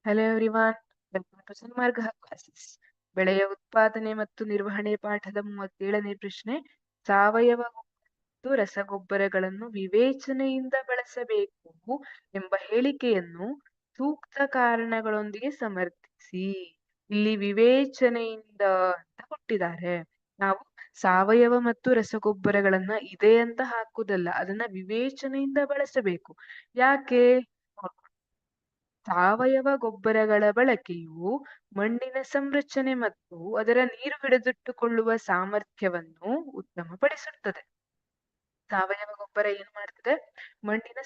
Hello everyone, welcome to Sanmarga classes. ಬೆಳೆಯ ಉತ್ಪಾದನೆ ಮತ್ತು ನಿರ್ವಹಣೆ ಪಾಠದ 37ನೇ ಪ್ರಶ್ನೆ. ಸಾವಯವ ಮತ್ತು ರಸಗೊಬ್ಬರಗಳನ್ನು ವಿವೇಚನೆಯಿಂದ ಬಳಸಬೇಕು ಎಂಬ ಹೇಳಿಕೆಯನ್ನು ಸೂಕ್ತ ಕಾರಣಗಳೊಂದಿಗೆ ಸಮರ್ಥಿಸಿ. ಇಲ್ಲಿ ವಿವೇಚನೆಯಿಂದ ಅಂತ ಕೊಟ್ಟಿದ್ದಾರೆ. ನಾವು ಸಾವಯವ ಮತ್ತು ರಸಗೊಬ್ಬರಗಳನ್ನ ಇದೆ ಅಂತ ಹಾಕುದಲ್ಲ, ಅದನ್ನ ವಿವೇಚನೆಯಿಂದ ಬಳಸಬೇಕು. ಯಾಕೆ? ಸಾವಯವ ಗೊಬ್ಬರಗಳ ಬಳಕೆಯು ಮಣ್ಣಿನ ಸಂರಚನೆ ಮತ್ತು ಅದರ ನೀರು ಹಿಡಿದಿಟ್ಟುಕೊಳ್ಳುವ ಸಾಮರ್ಥ್ಯವನ್ನು ಉತ್ತಮಪಡಿಸುತ್ತದೆ. ಸಾವಯವ ಗೊಬ್ಬರ ಏನ್ ಮಾಡ್ತದೆ? ಮಣ್ಣಿನ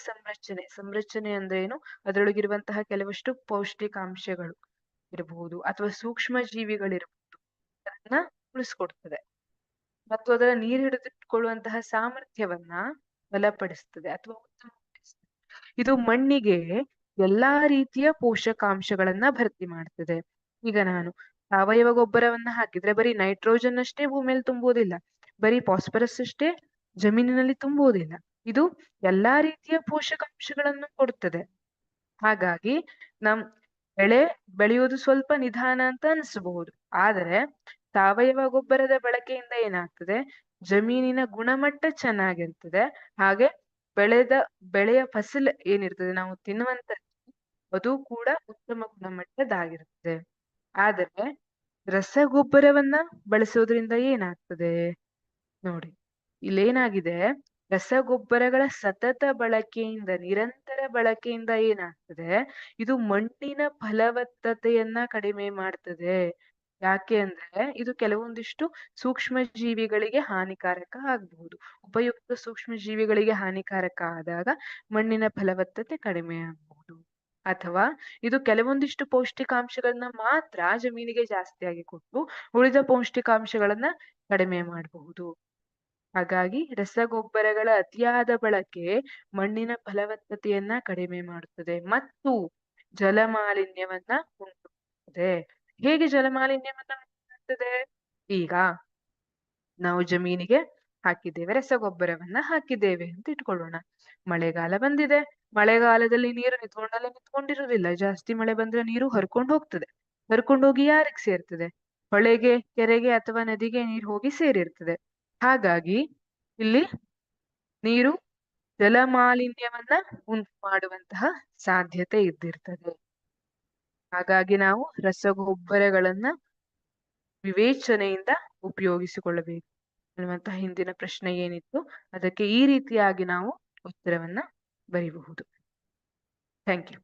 ಸಂರಚನೆ ಅಂದ್ರೆ ಏನು? ಅದರೊಳಗಿರುವಂತಹ ಕೆಲವಷ್ಟು ಪೌಷ್ಟಿಕಾಂಶಗಳು ಇರಬಹುದು ಅಥವಾ ಸೂಕ್ಷ್ಮ ಜೀವಿಗಳಿರಬಹುದು, ಅದನ್ನ ಉಳಿಸ್ಕೊಡ್ತದೆ. ಮತ್ತು ಅದರ ನೀರು ಹಿಡಿದಿಟ್ಟುಕೊಳ್ಳುವಂತಹ ಸಾಮರ್ಥ್ಯವನ್ನ ಬಲಪಡಿಸ್ತದೆ ಅಥವಾ ಉತ್ತಮಪಡಿಸ್ತದೆ. ಇದು ಮಣ್ಣಿಗೆ ಎಲ್ಲಾ ರೀತಿಯ ಪೋಷಕಾಂಶಗಳನ್ನ ಭರ್ತಿ ಮಾಡ್ತದೆ. ಈಗ ನಾನು ಸಾವಯವ ಗೊಬ್ಬರವನ್ನ ಹಾಕಿದ್ರೆ ಬರೀ ನೈಟ್ರೋಜನ್ ಅಷ್ಟೇ ಭೂಮಿಯಲ್ಲಿ ತುಂಬುವುದಿಲ್ಲ, ಬರೀ ಫಾಸ್ಫರಸ್ ಅಷ್ಟೇ ಜಮೀನಿನಲ್ಲಿ ತುಂಬುವುದಿಲ್ಲ. ಇದು ಎಲ್ಲಾ ರೀತಿಯ ಪೋಷಕಾಂಶಗಳನ್ನು ಕೊಡುತ್ತದೆ. ಹಾಗಾಗಿ ನಮ್ ಬೆಳೆ ಬೆಳೆಯುವುದು ಸ್ವಲ್ಪ ನಿಧಾನ ಅಂತ ಅನಿಸಬಹುದು, ಆದರೆ ಸಾವಯವ ಗೊಬ್ಬರದ ಬಳಕೆಯಿಂದ ಏನಾಗ್ತದೆ? ಜಮೀನಿನ ಗುಣಮಟ್ಟ ಚೆನ್ನಾಗಿರ್ತದೆ. ಹಾಗೆ ಬೆಳೆಯ ಫಸಲ್ ಏನಿರ್ತದೆ, ನಾವು ತಿನ್ನುವಂತ ಅದು ಕೂಡ ಉತ್ತಮ ಗುಣಮಟ್ಟದಾಗಿರ್ತದೆ. ಆದರೆ ರಸಗೊಬ್ಬರವನ್ನ ಬಳಸೋದ್ರಿಂದ ಏನಾಗ್ತದೆ ನೋಡಿ, ಇಲ್ಲೇನಾಗಿದೆ? ರಸಗೊಬ್ಬರಗಳ ಸತತ ಬಳಕೆಯಿಂದ, ನಿರಂತರ ಬಳಕೆಯಿಂದ ಏನಾಗ್ತದೆ? ಇದು ಮಣ್ಣಿನ ಫಲವತ್ತತೆಯನ್ನ ಕಡಿಮೆ ಮಾಡ್ತದೆ. ಯಾಕೆ ಅಂದ್ರೆ ಇದು ಕೆಲವೊಂದಿಷ್ಟು ಸೂಕ್ಷ್ಮ ಜೀವಿಗಳಿಗೆ ಹಾನಿಕಾರಕ ಆಗಬಹುದು. ಉಪಯುಕ್ತ ಸೂಕ್ಷ್ಮ ಜೀವಿಗಳಿಗೆ ಹಾನಿಕಾರಕ ಆದಾಗ ಮಣ್ಣಿನ ಫಲವತ್ತತೆ ಕಡಿಮೆ ಆಗಬಹುದು. ಅಥವಾ ಇದು ಕೆಲವೊಂದಿಷ್ಟು ಪೌಷ್ಟಿಕಾಂಶಗಳನ್ನ ಮಾತ್ರ ಜಮೀನಿಗೆ ಜಾಸ್ತಿಯಾಗಿ ಕೊಟ್ಟು ಉಳಿದ ಪೌಷ್ಟಿಕಾಂಶಗಳನ್ನ ಕಡಿಮೆ ಮಾಡಬಹುದು. ಹಾಗಾಗಿ ರಸಗೊಬ್ಬರಗಳ ಅತಿಯಾದ ಬಳಕೆ ಮಣ್ಣಿನ ಫಲವತ್ತತೆಯನ್ನ ಕಡಿಮೆ ಮಾಡುತ್ತದೆ ಮತ್ತು ಜಲಮಾಲಿನ್ಯವನ್ನ ಉಂಟು ಮಾಡುತ್ತದೆ. ಹೇಗೆ ಜಲಮಾಲಿನ್ಯವನ್ನ ಉಂಟು ಮಾಡ್ತದೆ? ಈಗ ನಾವು ಜಮೀನಿಗೆ ಹಾಕಿದ್ದೇವೆ, ರಸಗೊಬ್ಬರವನ್ನ ಹಾಕಿದ್ದೇವೆ ಅಂತ ಇಟ್ಕೊಳ್ಳೋಣ. ಮಳೆಗಾಲ ಬಂದಿದೆ. ಮಳೆಗಾಲದಲ್ಲಿ ನೀರು ನಿಂತ್ಕೊಂಡಿರುವುದಿಲ್ಲ. ಜಾಸ್ತಿ ಮಳೆ ಬಂದ್ರೆ ನೀರು ಹರ್ಕೊಂಡು ಹೋಗ್ತದೆ. ಹರ್ಕೊಂಡು ಹೋಗಿ ಯಾರಿಗೆ ಸೇರ್ತದೆ? ಹೊಳೆಗೆ, ಕೆರೆಗೆ ಅಥವಾ ನದಿಗೆ ನೀರು ಹೋಗಿ ಸೇರಿರ್ತದೆ. ಹಾಗಾಗಿ ಇಲ್ಲಿ ನೀರು ಜಲಮಾಲಿನ್ಯವನ್ನ ಉಂಟು ಮಾಡುವಂತಹ ಸಾಧ್ಯತೆ ಇದ್ದಿರ್ತದೆ. ಹಾಗಾಗಿ ನಾವು ರಸಗೊಬ್ಬರಗಳನ್ನ ವಿವೇಚನೆಯಿಂದ ಉಪಯೋಗಿಸಿಕೊಳ್ಳಬೇಕು ಅನ್ನುವಂತಹ ಹಿಂದಿನ ಪ್ರಶ್ನೆ ಏನಿತ್ತು, ಅದಕ್ಕೆ ಈ ರೀತಿಯಾಗಿ ನಾವು ಉತ್ತರವನ್ನ ಬರೀಬಹುದು. Thank you.